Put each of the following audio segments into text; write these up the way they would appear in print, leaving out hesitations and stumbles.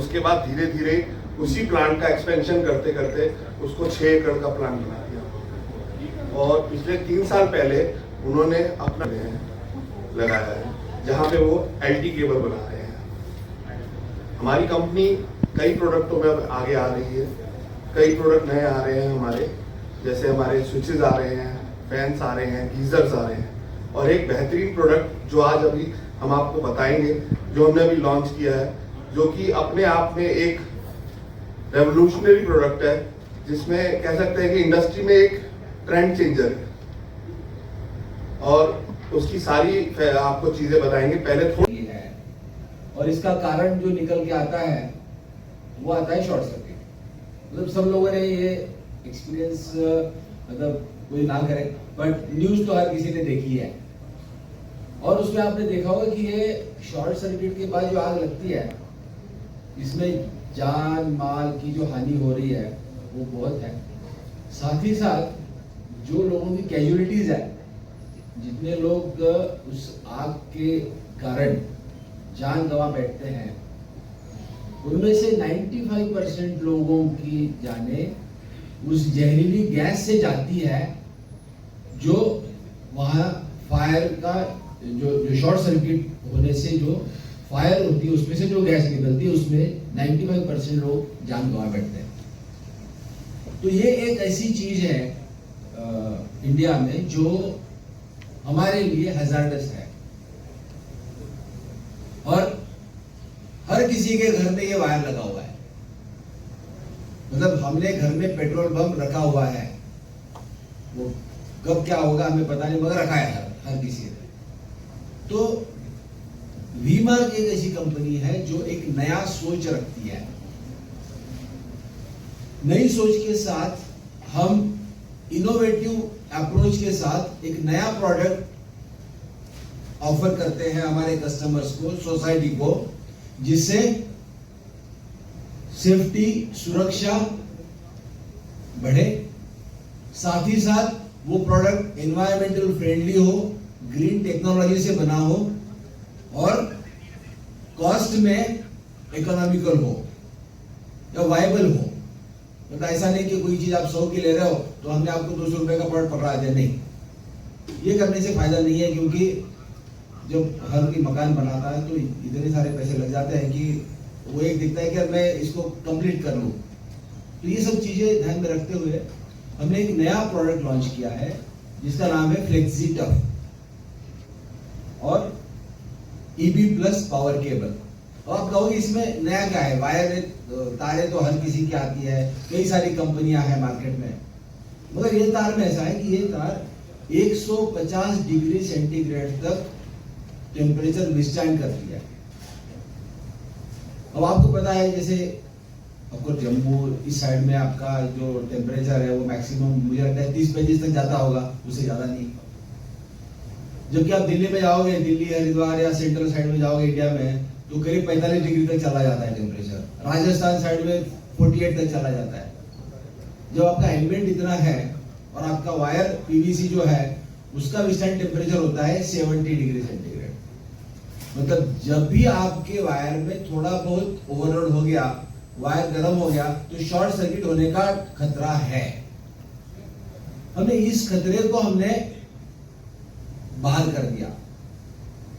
उसके बाद धीरे धीरे उसी प्लांट का एक्सपेंशन करते करते उसको 6 एकड़ का प्लांट बना दिया। और पिछले 3 साल पहले उन्होंने अपना लगाया है जहाँ पे वो LT केबल बना रहे हैं। हमारी कंपनी कई प्रोडक्टों में अब आगे आ रही है, कई प्रोडक्ट नए आ रहे हैं हमारे, जैसे हमारे स्विचेस आ रहे हैं, फैंस आ रहे हैं, गीजर्स आ रहे हैं। और एक बेहतरीन प्रोडक्ट जो आज अभी हम आपको बताएंगे, जो हमने अभी लॉन्च किया है, जो कि अपने आप में एक रेवोल्यूशनरी प्रोडक्ट है, जिसमें कह सकते हैं कि इंडस्ट्री में एक ट्रेंड चेंजर है। और उसकी सारी आपको चीजें बताएंगे। पहले थोड़ी है और इसका कारण जो निकल के आता है वो आता है शॉर्ट सर्किट। मतलब सब लोगों ने ये एक्सपीरियंस मतलब कोई ना करे, बट न्यूज तो हर किसी ने देखी है। और उसमें आपने देखा होगा कि ये शॉर्ट सर्किट के बाद जो आग लगती है, इसमें जान माल की जो हानि हो रही है वो बहुत है। साथ ही साथ जो लोगों की कैजुअलिटीज है, जितने लोग उस आग के कारण जान गंवा बैठते हैं, उनमें से 95% लोगों की जानें उस जहरीली गैस से जाती है जो वहाँ फायर का जो शॉर्ट सर्किट होने से जो फायर होती है उसमें से जो गैस निकलती है उसमें 95% लोग जान गंवा बैठते हैं। तो ये एक ऐसी चीज है इंडिया में जो हमारे लिए हैजार्डस है। और हर किसी के घर में ये वायर लगा हुआ है। मतलब हमने घर में पेट्रोल पंप रखा हुआ है, वो कब क्या होगा हमें पता नहीं, मगर रखा है हर किसी ने। तो वी-मार्क एक ऐसी कंपनी है जो एक नया सोच रखती है। नई सोच के साथ हम इनोवेटिव अप्रोच के साथ एक नया प्रोडक्ट ऑफर करते हैं हमारे कस्टमर्स को, सोसाइटी को, जिससे सेफ्टी, सुरक्षा बढ़े, साथ ही साथ वो प्रोडक्ट एनवायरमेंटल फ्रेंडली हो, ग्रीन टेक्नोलॉजी से बना हो और कॉस्ट में इकोनॉमिकल हो या वायबल हो। मतलब ऐसा नहीं कि कोई चीज आप 100 की ले रहे हो तो हमने आपको 200 रुपए का प्रोडक्ट पकड़ा दिया, नहीं। ये करने से फायदा नहीं है, क्योंकि जब हर कोई मकान बनाता है तो इतने सारे पैसे लग जाते हैं कि वो एक दिखता है कि मैं इसको कंप्लीट कर लूं। तो ये सब चीजें ध्यान में रखते हुए हमने एक नया प्रोडक्ट लॉन्च किया है जिसका नाम है फ्लेक्सी टफ और EB प्लस पावर केबल। और आप कहोगे इसमें नया क्या है, वायर तारें तो हर किसी की आती है, कई सारी कंपनियां हैं मार्केट में, मगर ये तार में ऐसा है कि ये तार 150 डिग्री सेंटीग्रेड तक टेम्परेचर विस्टैंड करती है। अब आपको पता है, जैसे आपको जम्मू इस साइड में आपका जो टेम्परेचर है वो मैक्सिमम मुझे लगता है 30-35 तक जाता होगा, उससे ज्यादा नहीं। जबकि आप दिल्ली में जाओगे, दिल्ली हरिद्वार या सेंट्रल साइड में जाओगे इंडिया में, तो करीब 45 डिग्री तक चला जाता है टेम्परेचर। राजस्थान साइड में 48 तक चला जाता है। जब आपका एलिमेंट इतना है और आपका वायर PVC जो है उसका विस्टैंड टेम्परेचर होता है 70 डिग्री सेंटीग्रेड। मतलब जब भी आपके वायर में थोड़ा बहुत ओवरलोड हो गया, वायर गर्म हो गया, तो शॉर्ट सर्किट होने का खतरा है। हमने इस खतरे को बाहर कर दिया,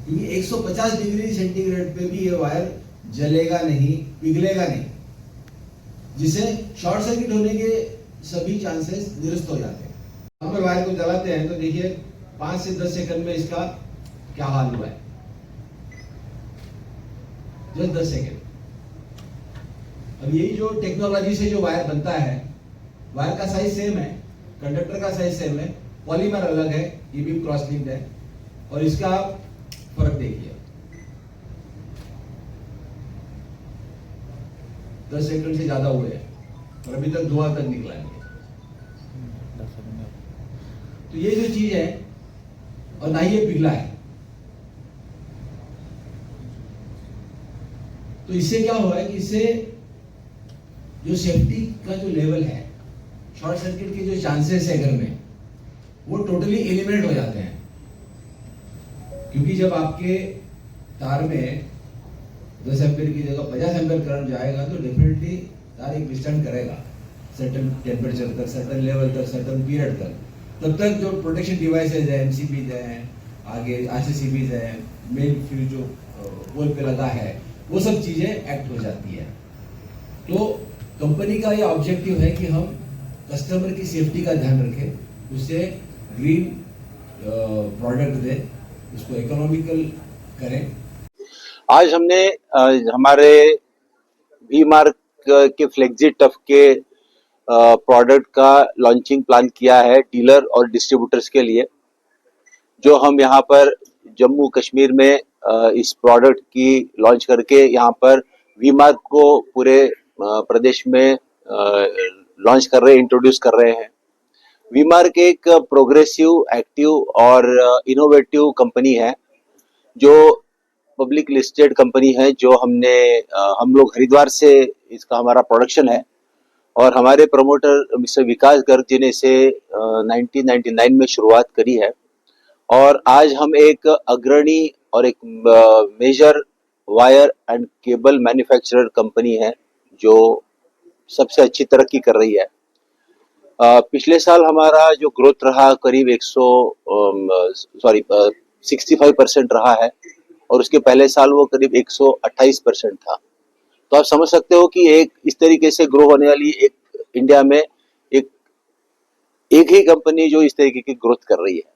क्योंकि 150 डिग्री सेंटीग्रेड पे भी ये वायर जलेगा नहीं, पिघलेगा नहीं, जिससे शॉर्ट सर्किट होने के सभी चांसेस निरस्त हो जाते हैं। हम वायर को जलाते हैं तो देखिए 5 से 10 सेकंड में इसका क्या हाल हुआ है, जस्ट 10 सेकंड। अब यही जो टेक्नोलॉजी से जो वायर बनता है, वायर का साइज सेम है, कंडक्टर का साइज सेम है, पॉलीमर अलग है, ये भी क्रॉस लिंक्ड है, और इसका फर्क देखिए। 10 सेकंड से ज्यादा हुए हैं और अभी तक धुआं तक निकला नहीं। तो ये जो चीज है, और ना ही ये पिघला है, तो इससे क्या हुआ है कि इससे जो सेफ्टी का जो लेवल है, शॉर्ट सर्किट के जो चांसेस है घर में, वो टोटली एलिमिनेट हो जाते हैं। क्योंकि जब आपके तार में 10 एम्पियर की जगह 50 एम्पियर करंट जाएगा तो डेफिनेटली तार एक विस्टैंड करेगा सर्टेन टेम्परेचर तक, सर्टेन लेवल तक, सर्टेन पीरियड तक। तब तक जो प्रोटेक्शन डिवाइसेज है, एमसीबीज हैं, आगे आरसीसीबीज हैं, मेन फ्यूज जो पोल पे लगा है, वो सब चीजें एक्ट हो जाती है। तो कंपनी का ये ऑब्जेक्टिव है कि हम कस्टमर की सेफ्टी का ध्यान रखें, उसे ग्रीन प्रोडक्ट दें, उसको इकोनॉमिकल करें। आज हमने हमारे वी मार्क के फ्लेक्सी टफ के प्रोडक्ट का लॉन्चिंग प्लान किया है डीलर और डिस्ट्रीब्यूटर्स के लिए, जो हम यहाँ पर जम्मू कश्मीर में इस प्रोडक्ट की लॉन्च करके यहाँ पर वी मार्क को पूरे प्रदेश में लॉन्च कर रहे हैं, इंट्रोड्यूस कर रहे हैं। वी मार्क एक प्रोग्रेसिव, एक्टिव और इनोवेटिव कंपनी है, जो पब्लिक लिस्टेड कंपनी है, जो हम लोग हरिद्वार से इसका हमारा प्रोडक्शन है और हमारे प्रमोटर मिस्टर विकास गर्ग जी ने इसे 1999 में शुरुआत करी है और आज हम एक अग्रणी और एक major wire and cable manufacturer company है जो सबसे अच्छी तरक्की कर रही है। पिछले साल हमारा जो ग्रोथ रहा करीब 65% रहा है और उसके पहले साल वो करीब 128% था। तो आप समझ सकते हो कि एक इस तरीके से ग्रो होने वाली एक इंडिया में एक ही कंपनी जो इस तरीके की ग्रोथ कर रही है।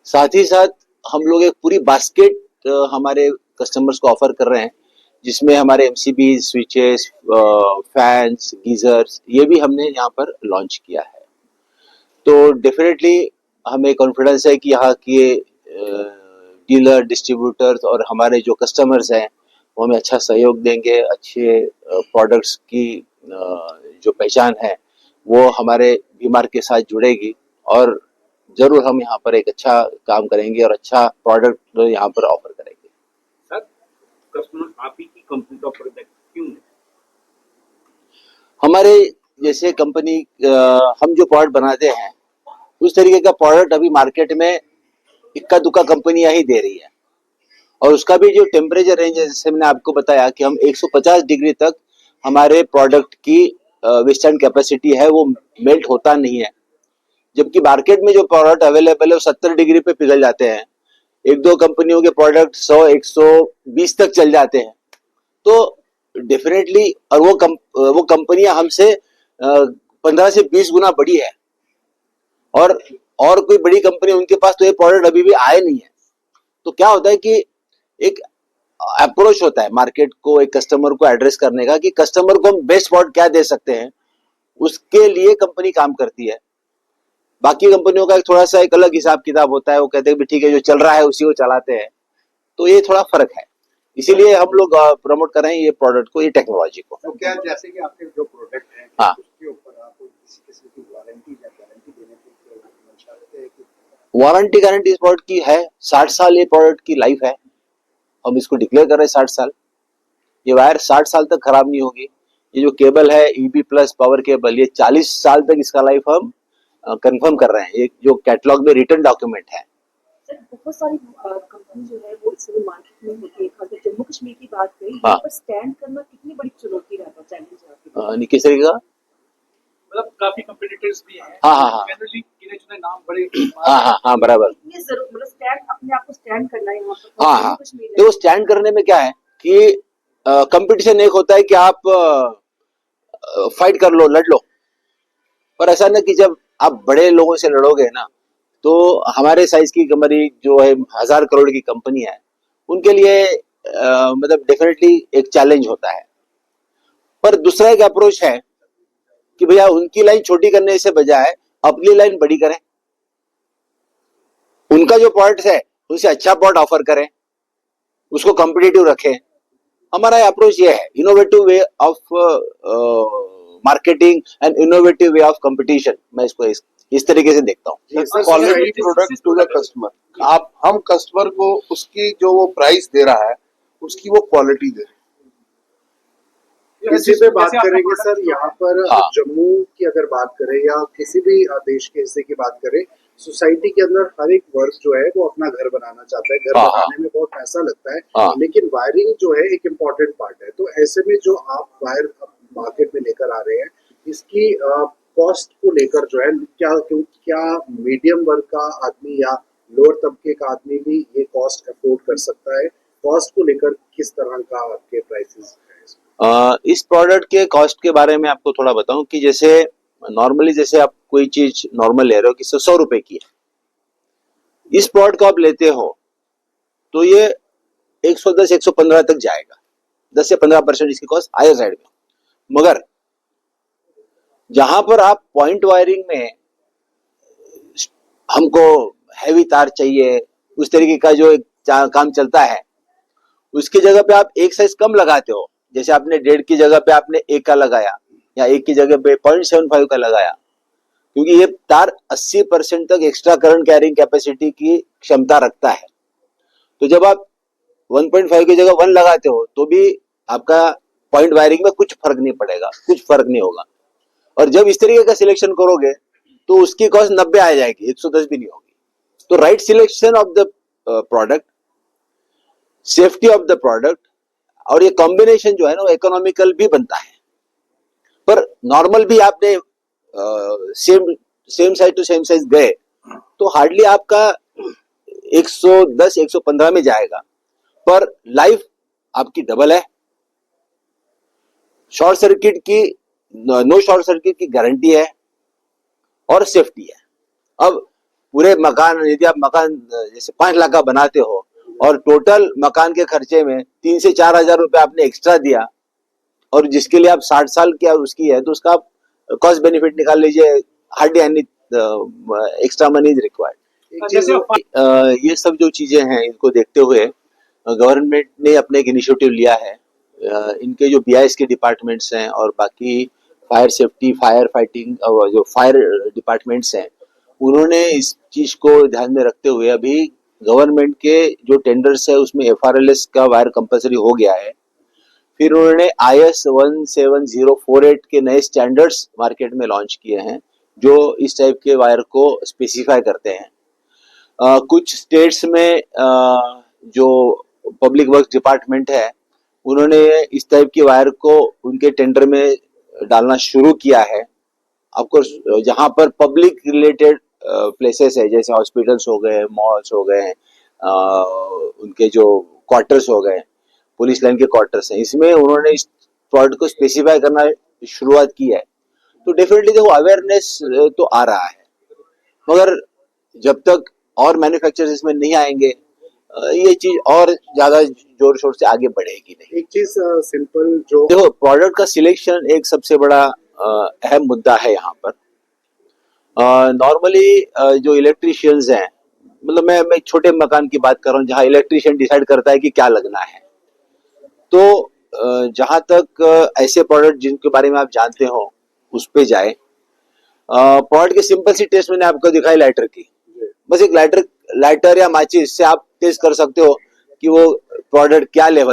साथ ही साथ हम लोग एक पूरी बास्केट हमारे कस्टमर्स को ऑफर कर रहे हैं, जिसमें हमारे एमसीबी, स्विचेस, फैंस, गीजर्स, ये भी हमने यहाँ पर लॉन्च किया है। तो डेफिनेटली हमें कॉन्फिडेंस है कि यहाँ के डीलर, डिस्ट्रीब्यूटर्स और हमारे जो कस्टमर्स हैं वो हमें अच्छा सहयोग देंगे। अच्छे प्रोडक्ट्स की जो पहचान है वो हमारे वी मार्क के साथ जुड़ेगी और जरूर हम यहाँ पर एक अच्छा काम करेंगे और अच्छा प्रोडक्ट यहाँ पर ऑफर करेंगे। सर, कस्टमर आप ही की कंपनी का प्रोडक्ट क्यों है? हमारे जैसे कंपनी हम जो प्रोडक्ट बनाते हैं उस तरीके का प्रोडक्ट अभी मार्केट में इक्का दुक्का कंपनियां ही दे रही है और उसका भी जो टेम्परेचर रेंज है, जैसे मैंने आपको बताया कि हम 150 डिग्री तक हमारे प्रोडक्ट की विस्टैंड कैपेसिटी है, वो मेल्ट होता नहीं है। जबकि मार्केट में जो प्रोडक्ट अवेलेबल है वो 70 डिग्री पे पिघल जाते हैं। एक दो कंपनियों के प्रोडक्ट 100-120 तक चल जाते हैं। तो डेफिनेटली और वो कंपनियां हमसे 15 से 20 गुना बड़ी है और कोई बड़ी कंपनी उनके पास तो ये प्रोडक्ट अभी भी आए नहीं है। तो क्या होता है कि एक अप्रोच होता है मार्केट को, एक कस्टमर को एड्रेस करने का कि कस्टमर को हम बेस्ट प्रोडक्ट क्या दे सकते हैं, उसके लिए कंपनी काम करती है। बाकी कंपनियों का थोड़ा सा एक अलग हिसाब किताब होता है, वो कहते हैं भी ठीक है जो चल रहा है उसी को चलाते हैं। तो ये थोड़ा फर्क है, इसीलिए हम लोग प्रमोट कर रहे हैं ये प्रोडक्ट को, ये टेक्नोलॉजी को। तो क्या जैसे कि आपके जो प्रोडक्ट है हाँ, उसके ऊपर आप किसी किस्म की वारंटी या गारंटी देने की मंशा रखते हैं कि? वारंटी गारंटी इस प्रोडक्ट की है 60 साल ये प्रोडक्ट की लाइफ है। हम इसको डिक्लेयर कर रहे हैं 60 साल। ये वायर 60 साल तक खराब नहीं होगी। ये जो केबल है EB प्लस पावर केबल, ये 40 साल तक इसका लाइफ हम कंफर्म कर रहे हैं। ये जो कैटलॉग में रिटर्न डॉक्यूमेंट है। सर, बहुत सारी कंपनी जो है वो इस समय मार्केट में होती है। खासकर जम्मू कश्मीर की बात करें, हाँ। यहाँ पर स्टैंड करना कितनी बड़ी चुनौती रहता है, चैलेंज रहता है? नहीं किस तरीके का? मतलब काफी कंपटीटर्स भी हैं। हाँ। जनरली गिने चुने नाम बड़े। हाँ बराबर। इतनी जरूर मतलब स्टैंड अपने आप को स्टैंड करना है यहाँ पर हाँ। जम्मू कश्मीर में। देखो स्टैंड करने में क्या है कि कंपटीशन एक होता है कि आप फाइट कर लो, लड़ लो, पर ऐसा ना कि जब आप बड़े लोगों से लड़ोगे ना, तो हमारे साइज की कंपनी जो है 1000 करोड़ की कंपनी है, उनके लिए मतलब डेफिनेटली एक चैलेंज होता है। पर दूसरा एक अप्रोच है कि भैया उनकी लाइन छोटी करने से बजाय अपनी लाइन बड़ी करें, उनका जो प्रोडक्ट है उनसे अच्छा प्रोडक्ट ऑफर करें, उसको कॉम्पिटिटिव रखें। हमारा अप्रोच ये है, innovative way of marketing and innovative way of competition. मैं इसको इस तरीके से देखता हूँ। Quality product to the customer. आप हम कस्टमर को उसकी जो वो प्राइस दे रहा है उसकी वो क्वालिटी दे रहे हैं। इसी पे बात करेंगे सर, यहाँ पर हाँ। जम्मू की अगर बात करें या किसी भी देश के हिस्से की बात करें, सोसाइटी के अंदर हर एक वर्ग जो है वो अपना घर बनाना चाहता है, घर हाँ, बनाने में बहुत पैसा लगता है, हाँ। लेकिन वायरिंग जो है एक इम्पोर्टेंट पार्ट है। तो ऐसे में जो आप वायर मार्केट में लेकर आ रहे हैं, इसकी कॉस्ट को लेकर जो है क्या मीडियम वर्ग का आदमी या लोअर तबके का आदमी भी ये कॉस्ट अफोर्ड कर सकता है? कॉस्ट को लेकर किस तरह का आपके प्राइसेस है? इस प्रोडक्ट के कॉस्ट के बारे में आपको थोड़ा बताऊं कि जैसे नॉर्मली जैसे आप कोई चीज नॉर्मल ले रहे हो कि 100 रुपए की है, इस प्रोडक्ट को आप लेते हो तो ये 110-115 तक जाएगा, 10 से 15% इसकी कॉस्ट हायर साइड में। मगर जहां पर आप पॉइंट वायरिंग में हमको हैवी तार चाहिए, उस तरीके का जो एक काम चलता है, उसकी जगह पे आप एक साइज कम लगाते हो, जैसे आपने 1.5 की जगह पे आपने 1 का लगाया या 1 की जगह पे 0.75 का लगाया, क्योंकि ये तार 80% तक एक्स्ट्रा करंट कैरिंग कैपेसिटी की क्षमता रखता है। तो जब आप 1.5 की जगह 1 लगाते हो तो भी आपका पॉइंट वायरिंग में कुछ फर्क नहीं पड़ेगा, कुछ फर्क नहीं होगा। और जब इस तरीके का सिलेक्शन करोगे तो उसकी कॉस्ट 90 आ जाएगी, 110 भी नहीं होगी। तो right selection of the product, safety of the product और ये कॉम्बिनेशन जो है ना वो इकोनॉमिकल भी बनता है। पर नॉर्मल भी आपने same size to same size गए तो हार्डली आपका 110-115 में जाएगा, पर लाइफ आपकी डबल है। शॉर्ट सर्किट की नो शॉर्ट सर्किट की गारंटी है और सेफ्टी है। अब पूरे मकान, यदि आप मकान जैसे 5 लाख का बनाते हो और टोटल मकान के खर्चे में 3 से 4 हजार रुपए आपने एक्स्ट्रा दिया और जिसके लिए आप 60 साल की उसकी है, तो उसका आप कॉस्ट बेनिफिट निकाल लीजिए, hardly any extra money is required. ये सब जो चीजें हैं इनको देखते हुए गवर्नमेंट ने अपने एक इनिशिएटिव लिया है। इनके जो BIS के डिपार्टमेंट्स हैं और बाकी फायर सेफ्टी, फायर फाइटिंग और जो फायर डिपार्टमेंट्स हैं, उन्होंने इस चीज को ध्यान में रखते हुए अभी गवर्नमेंट के जो टेंडर्स है उसमें FRLS का वायर कंपलसरी हो गया है। फिर उन्होंने IS 17048 के नए स्टैंडर्ड्स मार्केट में लॉन्च किए हैं जो इस टाइप के वायर को स्पेसिफाई करते हैं। कुछ स्टेट्स में जो पब्लिक वर्क डिपार्टमेंट है उन्होंने इस टाइप की वायर को उनके टेंडर में डालना शुरू किया है। ऑफकोर्स जहां पर पब्लिक रिलेटेड प्लेसेस है, जैसे हॉस्पिटल्स हो गए, मॉल्स हो गए, उनके जो क्वार्टर्स हो गए, पुलिस लाइन के क्वार्टर्स हैं, इसमें उन्होंने इस प्रोडक्ट को स्पेसिफाई करना शुरुआत की है। तो डेफिनेटली देखो अवेयरनेस तो आ रहा है, मगर जब तक और मैन्युफैक्चरर्स इसमें नहीं आएंगे ये चीज और ज्यादा जोर शोर से आगे बढ़ेगी नहीं। एक चीज सिंपल जो देखो प्रोडक्ट का सिलेक्शन एक सबसे बड़ा अहम मुद्दा है यहाँ पर। नॉर्मली जो इलेक्ट्रिशियंस हैं, मतलब मैं छोटे मकान की बात कर रहा हूँ जहाँ इलेक्ट्रिशियन डिसाइड करता है कि क्या लगना है, तो जहां तक ऐसे प्रोडक्ट जिनके बारे में आप जानते हो उस पे जाए। प्रोडक्ट के सिंपल सी टेस्ट मैंने आपको दिखाई लाइटर की, बस एक लाइटर या माचिस से आप टेस्ट कर सकते हो कि वो प्रोडक्ट क्या लेवल